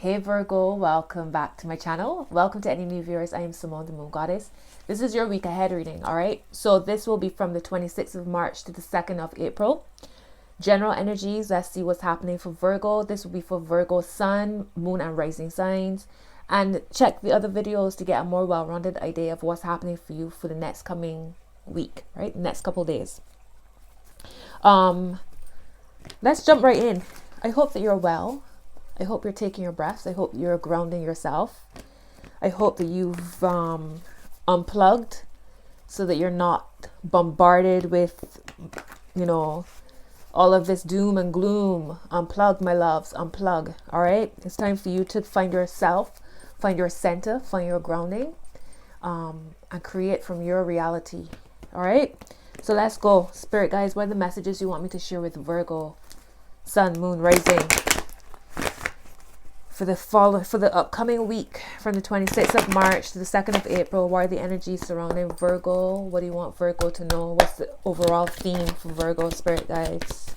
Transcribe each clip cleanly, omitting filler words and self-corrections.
Hey Virgo, welcome back to my channel. Welcome to any new viewers. I am Simone, the Moon Goddess. This is your week ahead reading, alright? So this will be from the 26th of March to the 2nd of April. General energies, let's see what's happening for Virgo. This will be for Virgo Sun, Moon and Rising signs. And check the other videos to get a more well-rounded idea of what's happening for you for the next coming week, right? Next couple days. Let's jump right in. I hope that you're well. I hope you're taking your breaths. I hope you're grounding yourself. I hope that you've unplugged so that you're not bombarded with, all of this doom and gloom. Unplug, my loves, unplug. All right. It's time for you to find yourself, find your center, find your grounding, and create from your reality. All right. So let's go. Spirit guides, what are the messages you want me to share with Virgo, Sun, Moon, Rising? For the upcoming week from the 26th of March to the 2nd of April, what are the energies surrounding Virgo? What do you want Virgo to know? What's the overall theme for Virgo, spirit guides?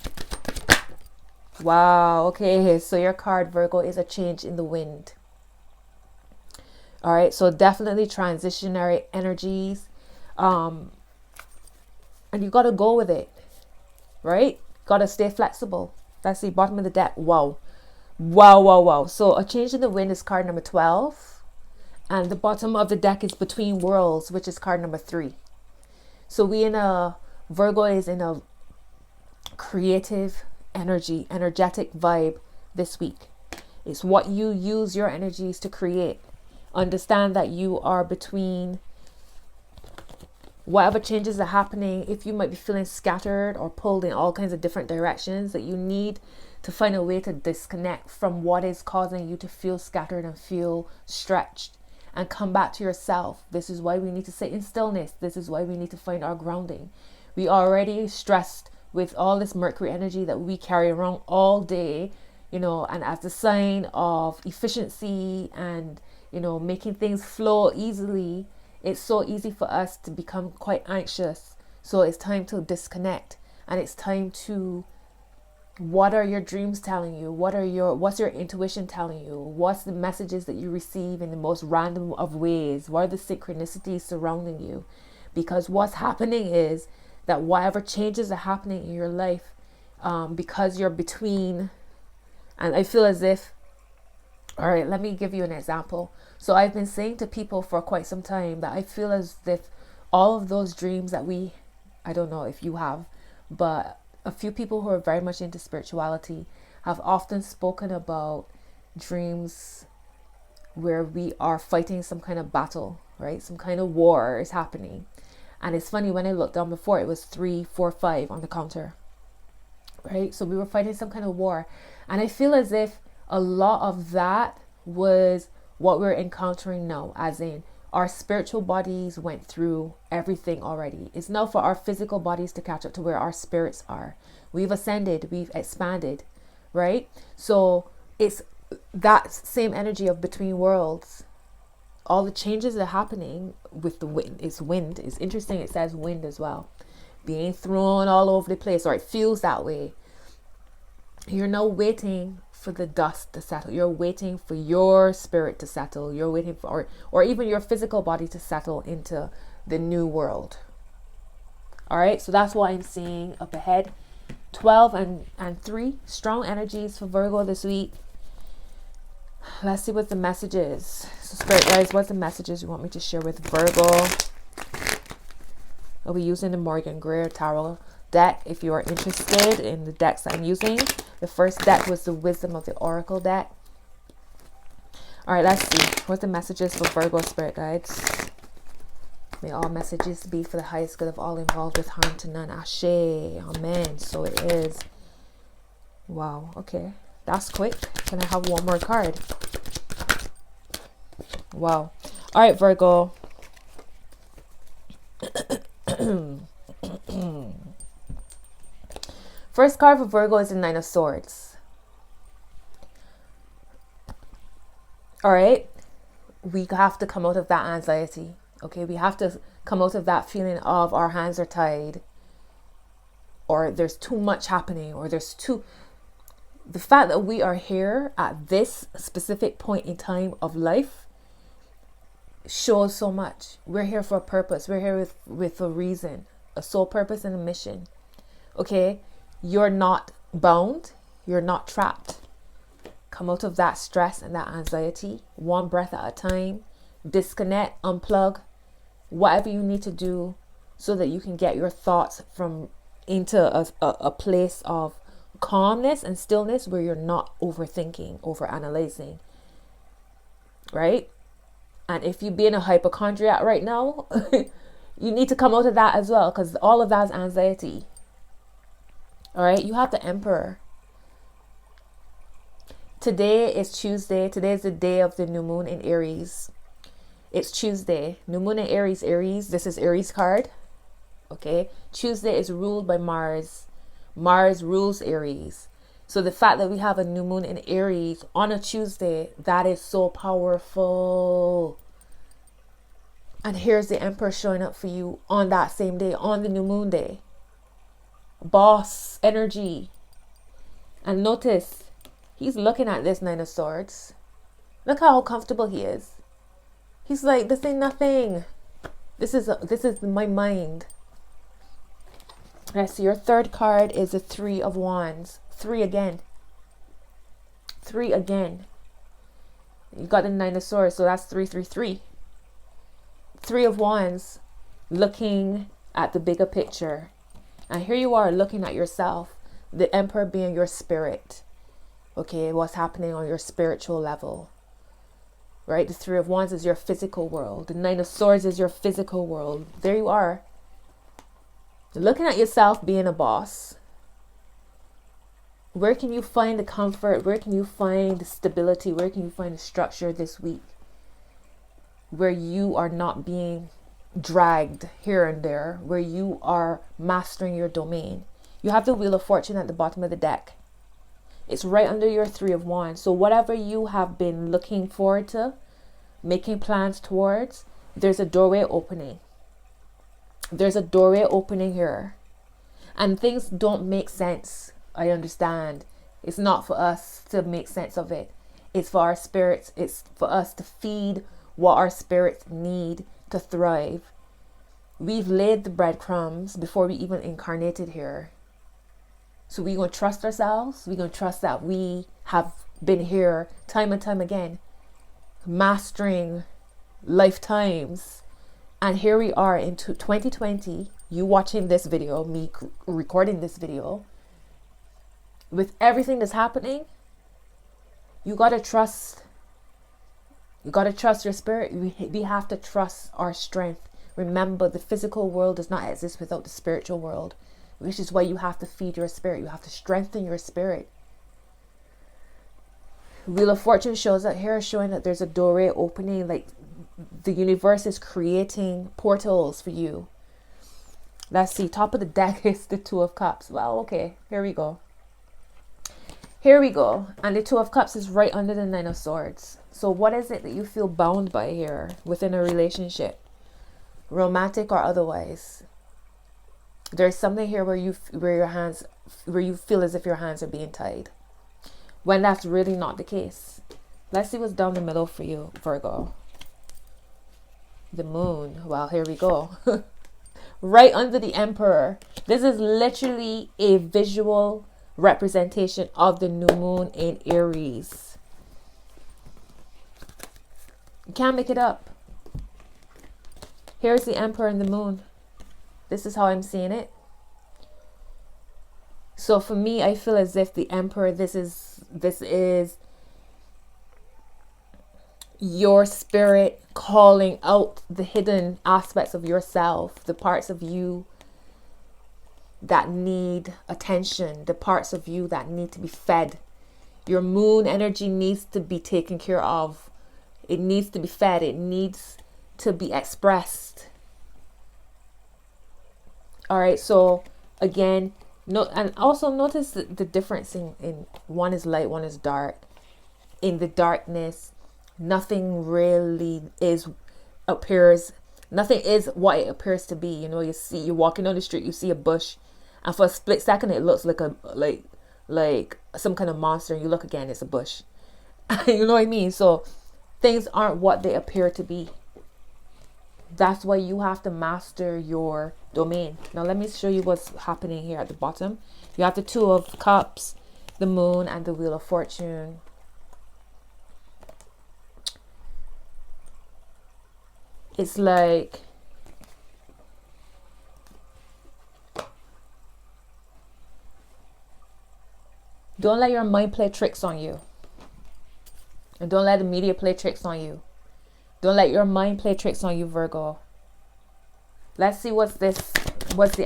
Wow, okay, so your card, Virgo, is a change in the wind. All right, so definitely transitionary energies. And you got to go with it, right? Got to stay flexible. That's the bottom of the deck. Wow. Wow. So a change in the wind is card number 12. And the bottom of the deck is between worlds, which is card number 3. So Virgo is in a creative energy, energetic vibe this week. It's what you use your energies to create. Understand that you are between whatever changes are happening. If you might be feeling scattered or pulled in all kinds of different directions, that you need to find a way to disconnect from what is causing you to feel scattered and feel stretched and come back to yourself. This is why we need to sit in stillness. This is why we need to find our grounding. We are already stressed with all this Mercury energy that we carry around all day, and as a sign of efficiency and, making things flow easily, it's so easy for us to become quite anxious. So it's time to disconnect, and it's time to, what are your dreams telling you? What's your intuition telling you? What's the messages that you receive in the most random of ways? What are the synchronicities surrounding you? Because what's happening is that whatever changes are happening in your life, because you're between, and I feel as if, all right, let me give you an example. So I've been saying to people for quite some time that I feel as if all of those dreams that I don't know if you have, but a few people who are very much into spirituality have often spoken about dreams where we are fighting some kind of battle, right? Some kind of war is happening. And it's funny, when I looked down before, it was 3, 4, 5 on the counter, right? So we were fighting some kind of war. And I feel as if a lot of that was what we're encountering now, as in our spiritual bodies went through everything already. It's now for our physical bodies to catch up to where our spirits are. We've ascended, we've expanded, right? So it's that same energy of between worlds. All the changes that are happening with the wind. It's interesting, it says wind as well. Being thrown all over the place, or it feels that way. You're now waiting for the dust to settle. You're waiting for your spirit to settle. You're waiting for, or even your physical body to settle into the new world. All right, so that's what I'm seeing up ahead. 12 and 3, strong energies for Virgo this week. Let's see what the message is. So spirit guys, what's the messages you want me to share with Virgo? I'll be using the Greer Tarot deck if you are interested in the decks I'm using. The first deck was the Wisdom of the Oracle deck. All right, let's see. What's the messages for Virgo, spirit guides? May all messages be for the highest good of all involved, with harm to none. Ashe. Amen. So it is. Wow. Okay. That's quick. Can I have one more card? Wow. All right, Virgo. First card for Virgo is the 9 of Swords. All right. We have to come out of that anxiety. Okay. We have to come out of that feeling of our hands are tied, or there's too much happening, or the fact that we are here at this specific point in time of life shows so much. We're here for a purpose. We're here with a reason, a sole purpose and a mission. Okay? You're not bound. You're not trapped. Come out of that stress and that anxiety, one breath at a time. Disconnect, unplug, whatever you need to do so that you can get your thoughts into a place of calmness and stillness where you're not overthinking, overanalyzing, right? And if you're being a hypochondriac right now, you need to come out of that as well, because all of that is anxiety. All right, you have the Emperor. Today is Tuesday. Today is the day of the new moon in Aries. It's Tuesday. New moon in Aries. Aries. This is Aries card. Okay. Tuesday is ruled by Mars. Mars rules Aries. So the fact that we have a new moon in Aries on a Tuesday, that is so powerful. And here's the Emperor showing up for you on that same day, on the new moon day. Boss energy. And notice, he's looking at this Nine of Swords. Look how comfortable he is. He's like, this ain't nothing. This is my mind. Right, so your third card is the Three of Wands. Three again. Three again. You got the Nine of Swords, so that's 333. Three of Wands, looking at the bigger picture. And here you are looking at yourself. The Emperor being your spirit. Okay, what's happening on your spiritual level. Right, the Three of Wands is your physical world. The Nine of Swords is your physical world. There you are. Looking at yourself being a boss. Where can you find the comfort? Where can you find the stability? Where can you find the structure this week? Where you are not being dragged here and there. Where you are mastering your domain. You have the Wheel of Fortune at the bottom of the deck. It's right under your Three of Wands. So whatever you have been looking forward to, making plans towards, there's a doorway opening. There's a doorway opening here. And things don't make sense. I understand. It's not for us to make sense of it. It's for our spirits. It's for us to feed what our spirits need to thrive. We've laid the breadcrumbs before we even incarnated here. So we're going to trust ourselves. We're going to trust that we have been here time and time again, mastering lifetimes. And here we are in 2020, you watching this video, me recording this video. With everything that's happening, you got to trust. You got to trust your spirit. We have to trust our strength. Remember, the physical world does not exist without the spiritual world. Which is why you have to feed your spirit. You have to strengthen your spirit. Wheel of Fortune shows up here, showing that there's a doorway opening. Like the universe is creating portals for you. Let's see. Top of the deck is the Two of Cups. Well, okay. Here we go. Here we go. And the Two of Cups is right under the Nine of Swords. So what is it that you feel bound by here within a relationship? Romantic or otherwise? There's something here where you feel as if your hands are being tied, when that's really not the case. Let's see what's down the middle for you, Virgo. The Moon. Well, here we go. Right under the Emperor. This is literally a visual representation of the new moon in Aries. You can't make it up. Here's the Emperor and the Moon. This is how I'm seeing it. So for me, I feel as if the Emperor, this is your spirit calling out the hidden aspects of yourself, the parts of you that need attention, the parts of you that need to be fed. Your moon energy needs to be taken care of. It needs to be fed. It needs to be expressed. All right, so again, and also notice the difference in one is light, one is dark. In the darkness, nothing really nothing is what it appears to be. You know, you're walking on the street, you see a bush, and for a split second it looks like a some kind of monster, and you look again, it's a bush. You know what I mean? So things aren't what they appear to be. That's why you have to master your domain. Now let me show you what's happening here at the bottom. You have the Two of Cups, the Moon, and the Wheel of Fortune. It's like don't let your mind play tricks on you. And don't let the media play tricks on you. Don't let your mind play tricks on you, Virgo. Let's see what's the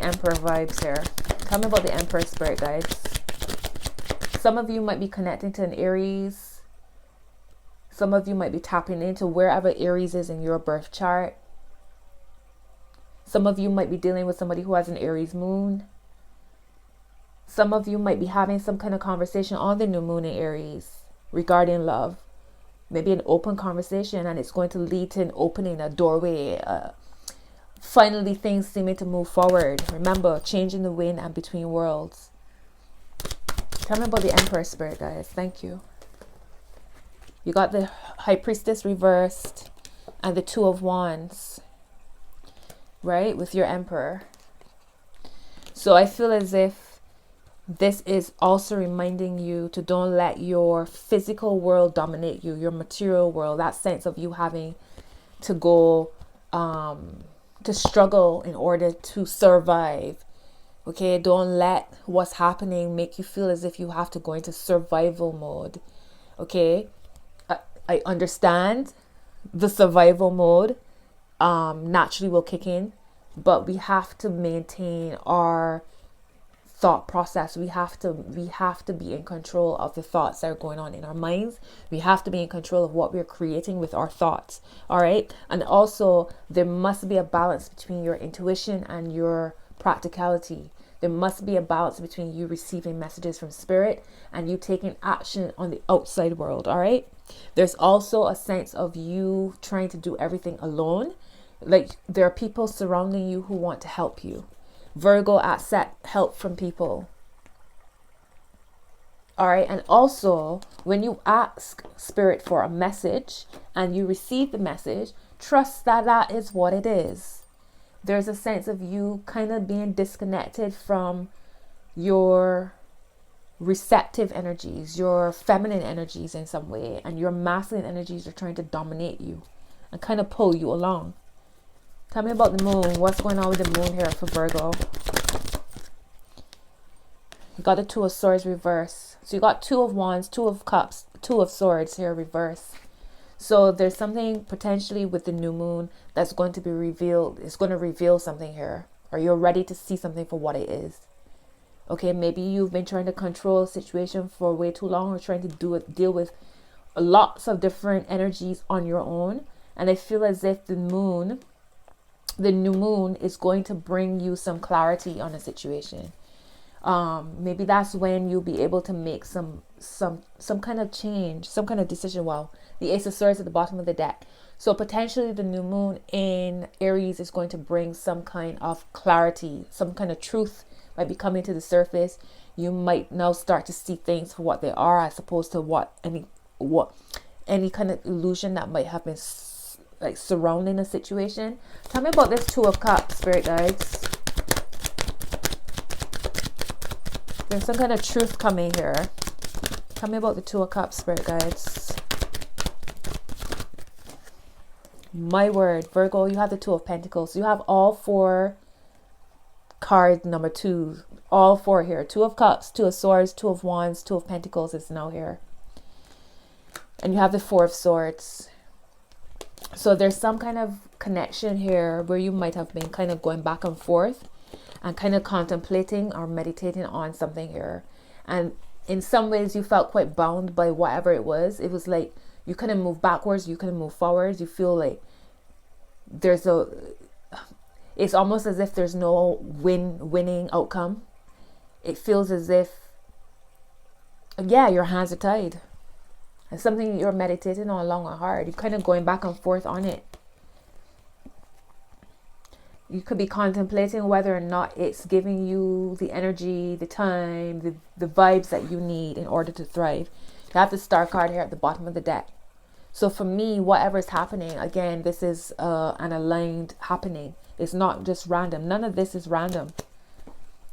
Emperor vibes here. Tell me about the Emperor spirit, guys. Some of you might be connecting to an Aries. Some of you might be tapping into wherever Aries is in your birth chart. Some of you might be dealing with somebody who has an Aries moon. Some of you might be having some kind of conversation on the new moon in Aries regarding love. Maybe an open conversation, and it's going to lead to an opening, a doorway. Finally, things seeming to move forward. Remember, changing the wind and between worlds. Tell me about the Emperor spirit, guys. Thank you. You got the High Priestess reversed and the Two of Wands, right? With your Emperor. So I feel as if this is also reminding you to don't let your physical world dominate you, your material world, that sense of you having to go to struggle in order to survive. Okay, don't let what's happening make you feel as if you have to go into survival mode. Okay, I understand the survival mode naturally will kick in, but we have to maintain our thought process. We have to be in control of the thoughts that are going on in our minds. We have to be in control of what we're creating with our thoughts. All right. And also there must be a balance between your intuition and your practicality. There must be a balance between you receiving messages from spirit and you taking action on the outside world. All right. There's also a sense of you trying to do everything alone. Like there are people surrounding you who want to help you. Virgo, accept help from people. All right. And also when you ask spirit for a message and you receive the message, trust that that is what it is. There's a sense of you kind of being disconnected from your receptive energies, your feminine energies in some way, and your masculine energies are trying to dominate you and kind of pull you along. Tell me about the moon. What's going on with the moon here for Virgo? You got the Two of Swords reverse. So you got Two of Wands, Two of Cups, Two of Swords here reverse. So there's something potentially with the new moon that's going to be revealed. It's going to reveal something here. Or you're ready to see something for what it is. Okay, maybe you've been trying to control a situation for way too long or trying to deal with lots of different energies on your own. And I feel as if the new moon is going to bring you some clarity on a situation. Maybe that's when you'll be able to make some kind of change, some kind of decision. Wow, the Ace of Swords at the bottom of the deck. So potentially the new moon in Aries is going to bring some kind of clarity, some kind of truth might be coming to the surface. You might now start to see things for what they are, as opposed to any kind of illusion that might have been like surrounding a situation. Tell me about this Two of Cups, spirit guides. There's some kind of truth coming here. Tell me about the Two of Cups, spirit guides. My word, Virgo, you have the Two of Pentacles. You have all four card number 2, all four here. Two of Cups, Two of Swords, Two of Wands, Two of Pentacles is now here. And you have the Four of Swords. So there's some kind of connection here where you might have been kind of going back and forth and kind of contemplating or meditating on something here. And in some ways you felt quite bound by whatever it was. It was like you couldn't move backwards, you couldn't move forwards. You feel like it's almost as if there's no winning outcome. It feels as if, yeah, your hands are tied. It's something you're meditating on long and hard. You're kind of going back and forth on it. You could be contemplating whether or not it's giving you the energy, the time, the vibes that you need in order to thrive. You have the Star card here at the bottom of the deck. So for me, whatever is happening, again, this is an aligned happening. It's not just random. None of this is random.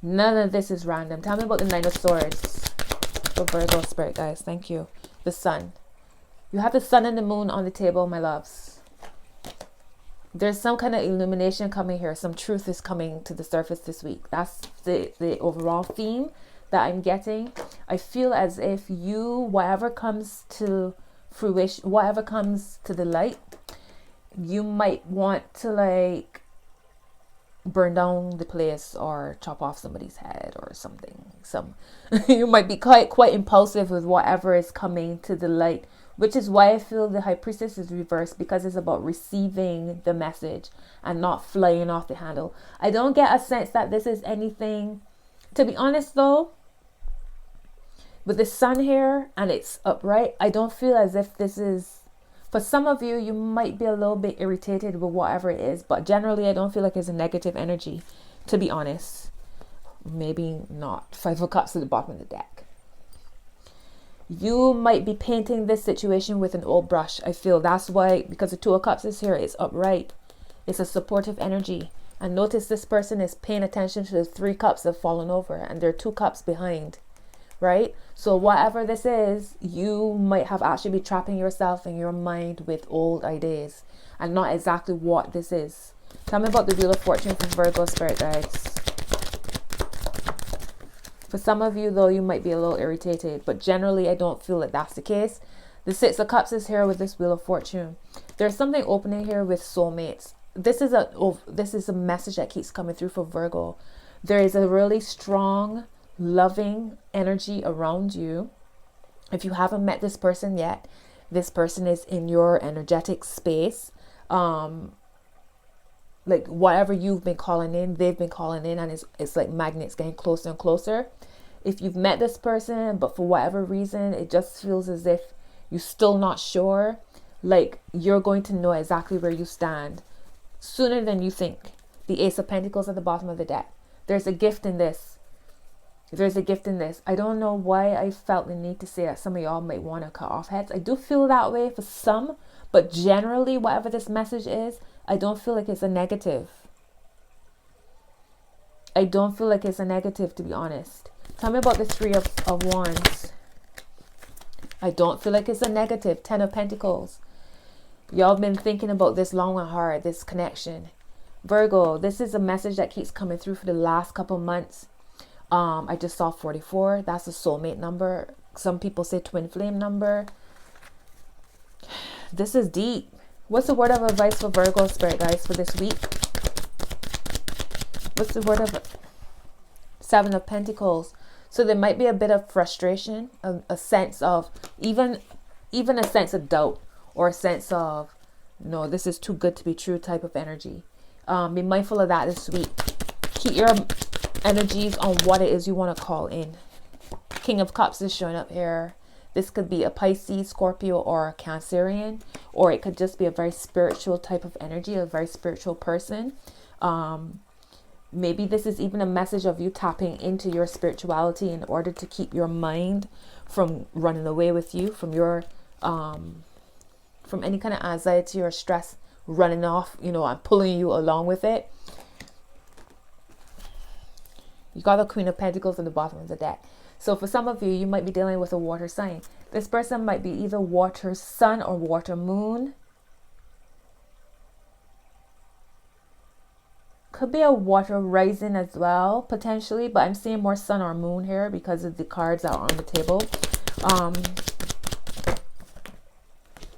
None of this is random. Tell me about the Nine of Swords for Virgo spirit, guys. Thank you. The Sun. You have the Sun and the Moon on the table, my loves. There's some kind of illumination coming here. Some truth is coming to the surface this week. That's the overall theme that I'm getting. I feel as if you, whatever comes to fruition, whatever comes to the light, you might want to like burn down the place or chop off somebody's head or something. You might be quite impulsive with whatever is coming to the light, which is why I feel the High Priestess is reversed, because it's about receiving the message and not flying off the handle. I don't get a sense that this is anything, to be honest though, with the Sun here and it's upright, I don't feel as if this is, for some of you, you might be a little bit irritated with whatever it is, but generally I don't feel like it's a negative energy, to be honest. Maybe not. Five of Cups at the bottom of the deck. You might be painting this situation with an old brush. I feel that's why, because the Two of Cups is here, it's upright. It's a supportive energy. And notice this person is paying attention to the Three Cups that have fallen over and there are 2 cups behind. Right? So whatever this is, you might have actually be trapping yourself in your mind with old ideas and not exactly what this is. Tell me about the Wheel of Fortune for Virgo spirit, guys. For some of you though, you might be a little irritated, but generally I don't feel like that's the case. The Six of Cups is here with this Wheel of Fortune. There's something opening here with soulmates. This is a message that keeps coming through for Virgo. There is a really strong loving energy around you. If you haven't met this person yet, this person is in your energetic space. Like whatever you've been calling in, they've been calling in, and it's like magnets getting closer and closer. If you've met this person, but for whatever reason, it just feels as if you're still not sure, like you're going to know exactly where you stand sooner than you think. The Ace of Pentacles at the bottom of the deck. There's a gift in this. There's a gift in this. I don't know why I felt the need to say that some of y'all might want to cut off heads. I do feel that way for some, but generally, whatever this message is, I don't feel like it's a negative. I don't feel like it's a negative, to be honest. Tell me about the Three of Wands. I don't feel like it's a negative. 10 of Pentacles. Y'all been thinking about this long and hard, this connection. Virgo, this is a message that keeps coming through for the last couple months. I just saw 44. That's a soulmate number. Some people say twin flame number. This is deep. What's the word of advice for Virgo spirit, guys, for this week? What's the word of Seven of Pentacles? So there might be a bit of frustration, a sense of even a sense of doubt, or a sense of no, this is too good to be true type of energy. Be mindful of that this week. Keep your energies on what it is you want to call in. King of Cups is showing up here. This could be a Pisces, Scorpio, or a Cancerian, or it could just be a very spiritual type of energy, a very spiritual person. Maybe this is even a message of you tapping into your spirituality in order to keep your mind from running away with you, from your from any kind of anxiety or stress running off, and pulling you along with it. You got the Queen of Pentacles on the bottom of the deck. So for some of you, you might be dealing with a water sign. This person might be either water sun or water moon. Could be a water rising as well, potentially. But I'm seeing more sun or moon here because of the cards that are on the table.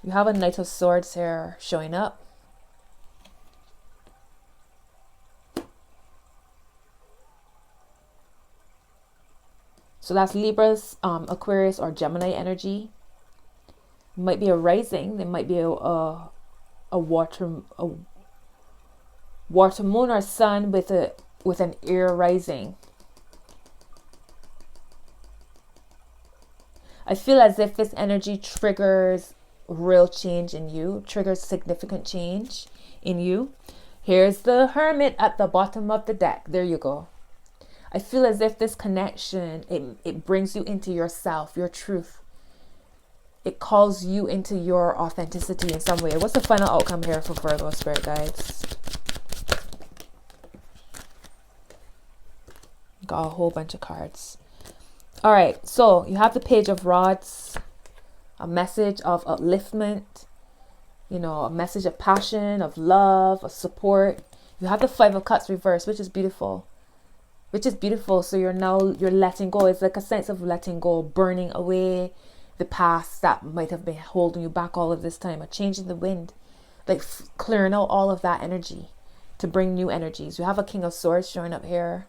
You have a Knight of Swords here showing up. So that's Libras, Aquarius, or Gemini energy. Might be a rising. There might be a water moon or sun with an air rising. I feel as if this energy triggers real change in you, triggers significant change in you. Here's the Hermit at the bottom of the deck. There you go. I feel as if this connection, it brings you into yourself, your truth. It calls you into your authenticity in some way. What's the final outcome here for Virgo spirit guides? Got a whole bunch of cards. All right, so you have the Page of Rods, a message of upliftment, you know, a message of passion, of love, of support. You have the Five of Cups reversed, which is beautiful. So you're letting go. It's like a sense of letting go, burning away the past that might have been holding you back all of this time. A change in the wind, like clearing out all of that energy to bring new energies. You have a King of Swords showing up here.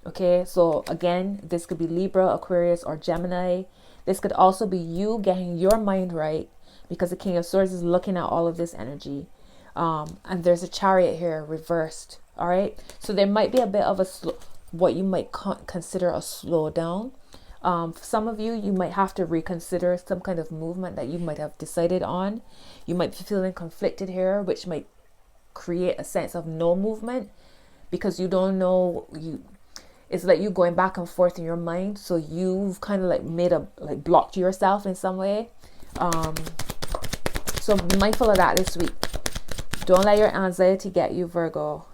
Okay, so again, this could be Libra, Aquarius, or Gemini. This could also be you getting your mind right, because the King of Swords is looking at all of this energy. And there's a Chariot here reversed. All right, so there might be a bit of what you might consider a slowdown. For some of you, you might have to reconsider some kind of movement that you might have decided on. You might be feeling conflicted here, which might create a sense of no movement, because you don't know. It's like you going back and forth in your mind. So you've kind of like blocked yourself in some way. So be mindful of that this week. Don't let your anxiety get you, Virgo.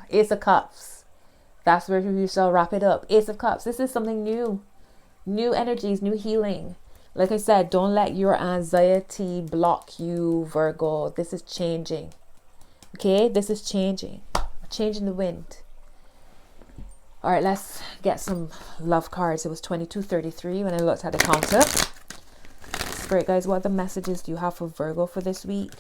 Ace of Cups. That's where you shall wrap it up. Ace of Cups. This is something new. New energies, new healing. Like I said, don't let your anxiety block you, Virgo. This is changing. Okay? This is changing. A change in the wind. All right, let's get some love cards. It was 2233 when I looked at the counter. Spirit guys, what the messages do you have for Virgo for this week?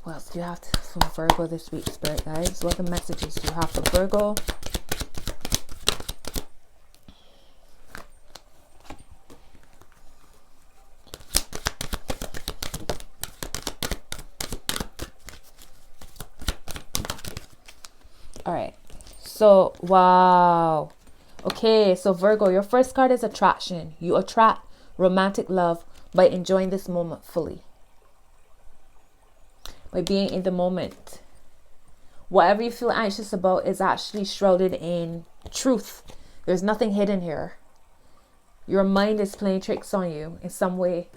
What else do you have from Virgo this week, Spirit guys? What the messages do you have for Virgo? All right, so wow. Okay, so Virgo, your first card is attraction. You attract romantic love by enjoying this moment fully, by being in the moment. Whatever you feel anxious about is actually shrouded in truth. There's nothing hidden here. Your mind is playing tricks on you in some way.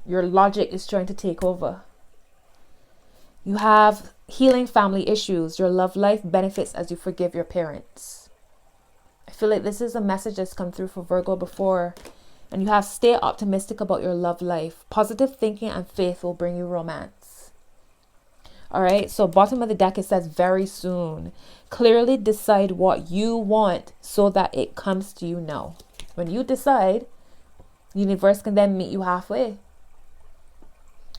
Your logic is trying to take over. You have healing family issues. Your love life benefits as you forgive your parents. I feel like this is a message that's come through for Virgo before. And you have stay optimistic about your love life. Positive thinking and faith will bring you romance. All right, so bottom of the deck, it says very soon. Clearly decide what you want so that it comes to you now. When you decide, universe can then meet you halfway.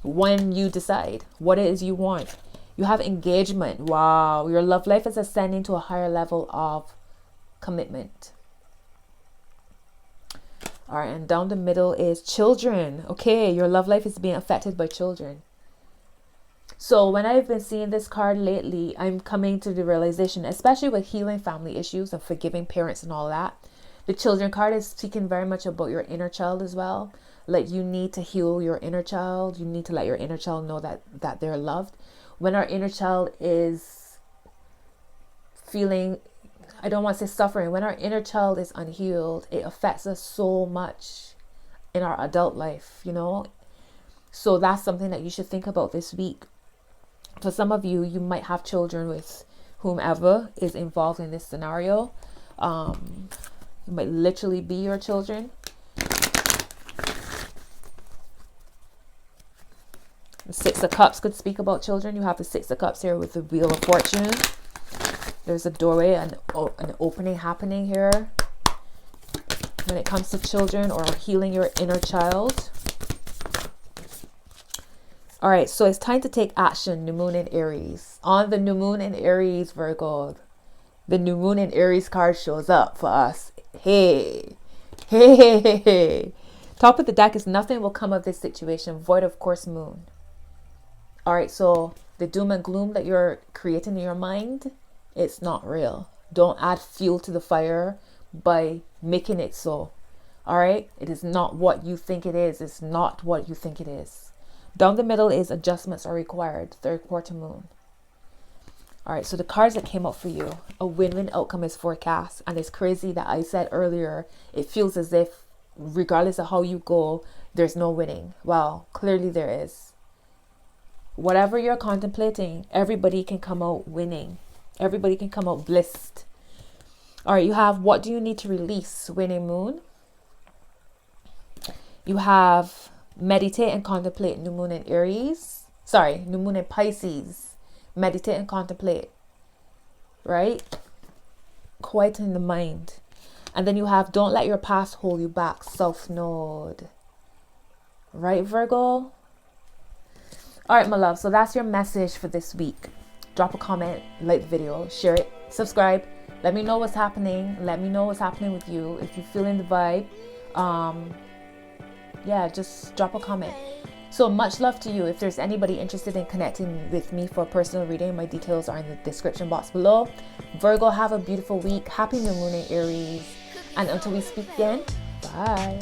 When you decide what it is you want. You have engagement. Wow, your love life is ascending to a higher level of commitment. All right, and down the middle is children. Okay, your love life is being affected by children. So when I've been seeing this card lately, I'm coming to the realization, especially with healing family issues and forgiving parents and all that, the children card is speaking very much about your inner child as well. Like you need to heal your inner child. You need to let your inner child know that they're loved. When our inner child is feeling, I don't want to say suffering, when our inner child is unhealed, it affects us so much in our adult life, you know. So that's something that you should think about this week. For some of you, you might have children with whomever is involved in this scenario. It might literally be your children. The Six of Cups could speak about children. You have the Six of Cups here with the Wheel of Fortune. There's a doorway, an opening happening here when it comes to children or healing your inner child. All right, so it's time to take action, new moon in Aries. On the new moon in Aries, Virgo, the new moon in Aries card shows up for us. Hey. Top of the deck is nothing will come of this situation, void of course moon. All right, so the doom and gloom that you're creating in your mind, it's not real. Don't add fuel to the fire by making it so. All right? It is not what you think it is. It's not what you think it is. Down the middle is adjustments are required. Third quarter moon. All right, so the cards that came up for you, a win-win outcome is forecast. And it's crazy that I said earlier, it feels as if regardless of how you go, there's no winning. Well, clearly there is. Whatever you're contemplating, everybody can come out winning. Everybody can come out blissed. All right, you have what do you need to release, winning moon. You have meditate and contemplate, new moon in Aries. Sorry, new moon in Pisces. Meditate and contemplate, right? Quieten the mind. And then you have don't let your past hold you back, South Node. Right, Virgo? All right, my love. So that's your message for this week. Drop a comment, like the video, share it, subscribe. Let me know what's happening. Let me know what's happening with you. If you're feeling the vibe, yeah, just drop a comment. So much love to you. If there's anybody interested in connecting with me for a personal reading, my details are in the description box below. Virgo, have a beautiful week. Happy new moon in Aries. And until we speak again, bye.